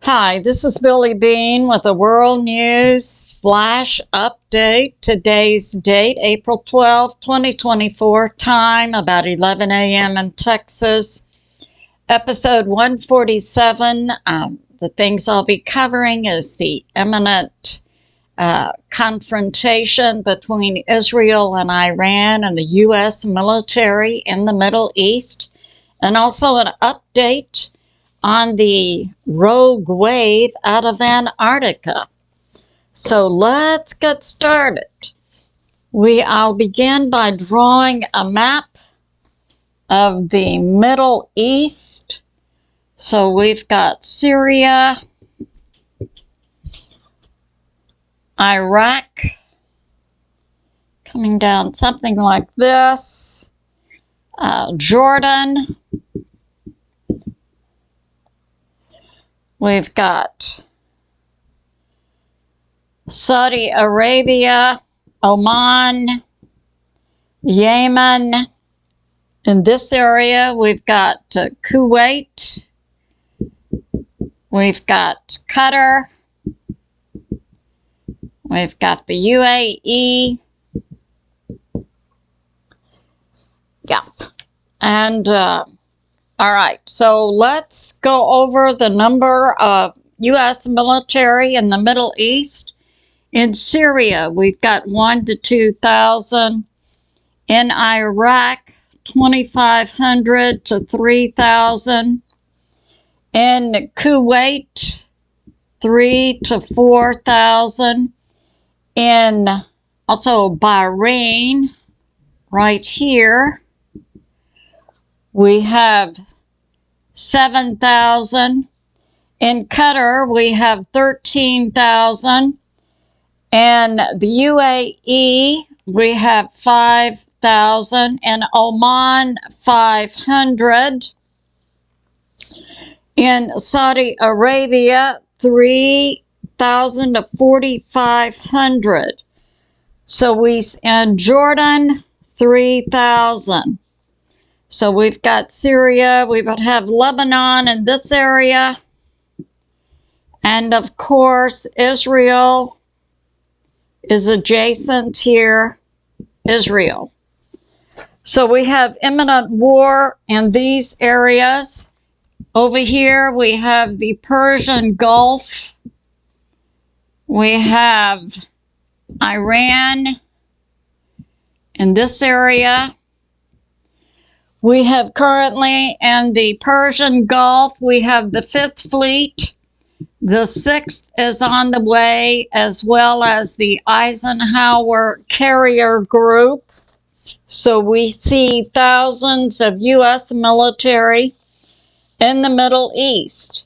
Hi, this is Billie Beene with a World News Flash Update. Today's date, April 12, 2024, time about 11 a.m. in Texas. Episode 147, the things I'll be covering is the imminent confrontation between Israel and Iran and the U.S. military in the Middle East, and also an update on the rogue wave out of Antarctica. So let's get started. I'll begin by drawing a map of the Middle East. So we've got Syria, Iraq, coming down something like this, Jordan. We've got Saudi Arabia, Oman, Yemen. In this area, we've got Kuwait. We've got Qatar. We've got the UAE. Yeah. And all right, so let's go over the number of U.S. military in the Middle East. In Syria, we've got 1,000 to 2,000. In Iraq, 2,500 to 3,000. In Kuwait, 3,000 to 4,000. In also Bahrain, right here, we have 7,000. In Qatar, we have 13,000. In the UAE, we have 5,000. In Oman, 500. In Saudi Arabia, 3,000 to 4,500. So in Jordan, 3,000. So we've got Syria, we would have Lebanon in this area, and of course Israel is adjacent here, Israel. So we have imminent war in these areas. Over here we have the Persian Gulf, we have Iran in this area. We have currently in the Persian Gulf, we have the 5th Fleet. The 6th is on the way, as well as the Eisenhower carrier group. So we see thousands of U.S. military in the Middle East.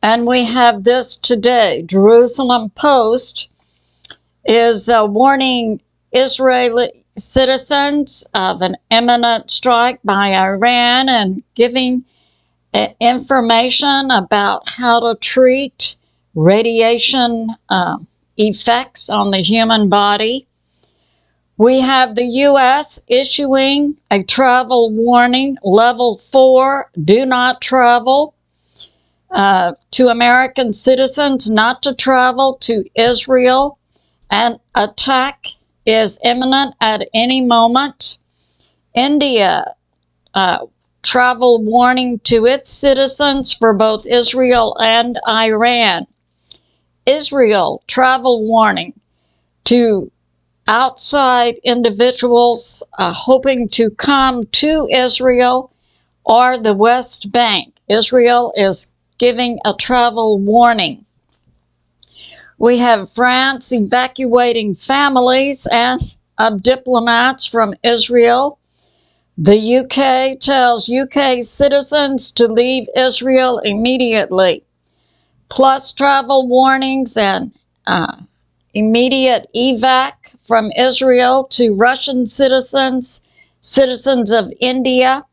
And we have this today. Jerusalem Post is warning Israeli citizens of an imminent strike by Iran and giving information about how to treat radiation effects on the human body. We have the U.S. issuing a travel warning, level 4, do not travel, to American citizens not to travel to Israel. An attack is imminent at any moment. India, travel warning to its citizens for both Israel and Iran. Israel, travel warning to outside individuals hoping to come to Israel or the West Bank. Israel is giving a travel warning. We have France evacuating families and diplomats from Israel. The UK tells UK citizens to leave Israel immediately. Plus travel warnings and immediate evac from Israel to Russian citizens, citizens of India,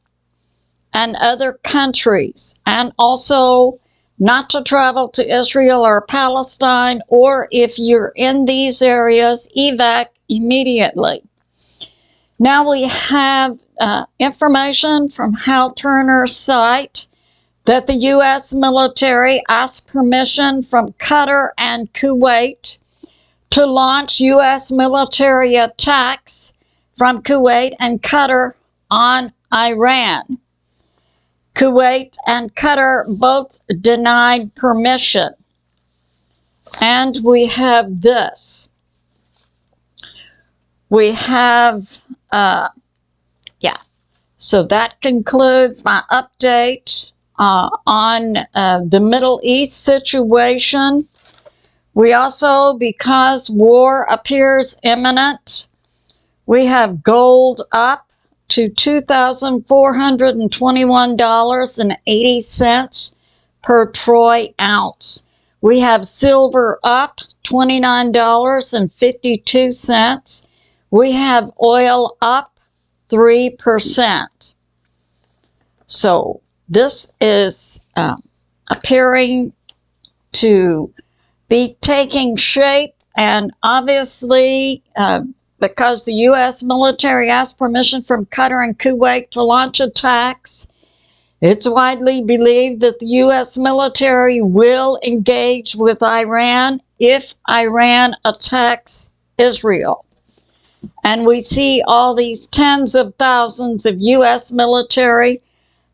and other countries. And also not to travel to Israel or Palestine, or if you're in these areas, evac immediately. Now we have information from Hal Turner's site that the U.S. military asked permission from Qatar and Kuwait to launch U.S. military attacks from Kuwait and Qatar on Iran. Kuwait and Qatar both denied permission. And we have this. We have, so that concludes my update on the Middle East situation. We also, because war appears imminent, we have gold up to $2,421.80 per troy ounce. We have silver up $29.52. We have oil up 3%. So this is appearing to be taking shape, and obviously because the U.S. military asked permission from Qatar and Kuwait to launch attacks, it's widely believed that the U.S. military will engage with Iran if Iran attacks Israel. And we see all these tens of thousands of U.S. military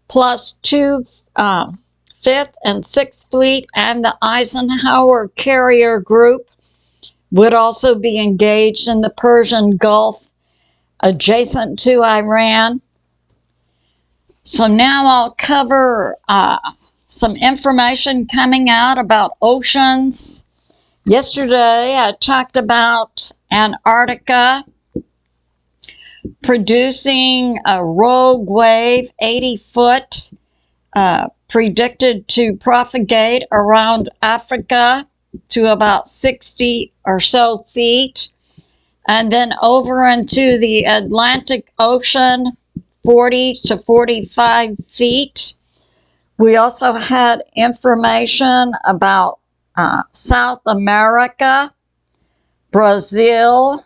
plus 2 5th and 6th Fleet and the Eisenhower carrier group would also be engaged in the Persian Gulf adjacent to Iran. So now I'll cover some information coming out about oceans. Yesterday I talked about Antarctica producing a rogue wave, 80-foot, predicted to propagate around Africa to about 60 or so feet, and then over into the Atlantic Ocean, 40 to 45 feet. We also had information about South America, Brazil,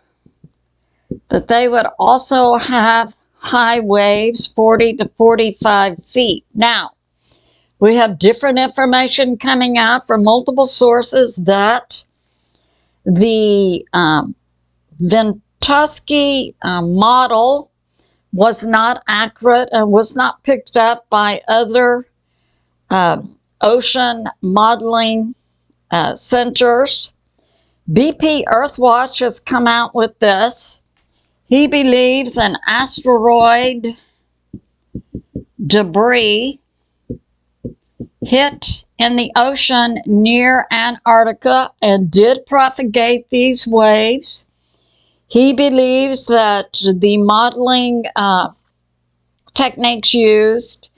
that they would also have high waves, 40 to 45 feet. Now, we have different information coming out from multiple sources that the Ventusky model was not accurate and was not picked up by other ocean modeling centers. BPEARTHWATCH has come out with this. He believes an asteroid debris hit in the ocean near Antarctica and did propagate these waves. He believes that the modeling techniques used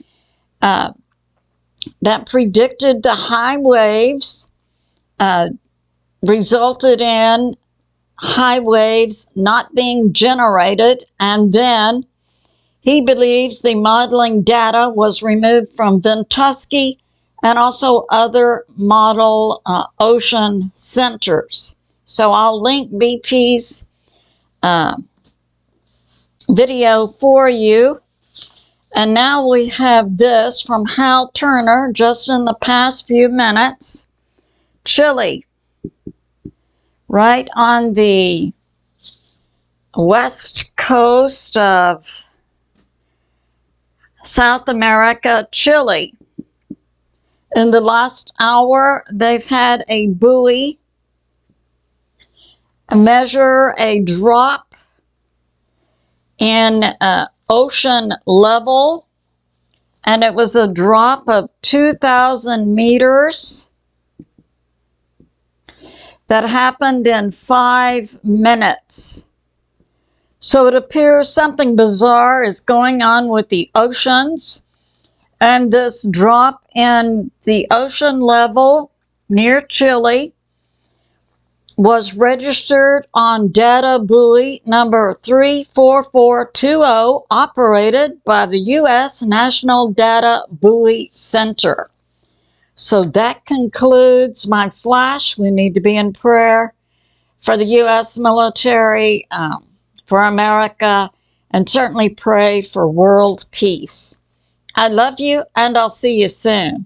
that predicted the high waves resulted in high waves not being generated, and then he believes the modeling data was removed from Ventusky and also other model ocean centers. So I'll link BP's video for you. And now we have this from Hal Turner just in the past few minutes. Chile, right on the west coast of South America, Chile. In the last hour, they've had a buoy measure a drop in ocean level, and it was a drop of 2,000 meters that happened in 5 minutes. So it appears something bizarre is going on with the oceans, and this drop in the ocean level near Chile was registered on data buoy number 34420, operated by the U.S. National Data Buoy Center. So that concludes my flash. We need to be in prayer for the U.S. military, for America, and certainly pray for world peace. I love you, and I'll see you soon.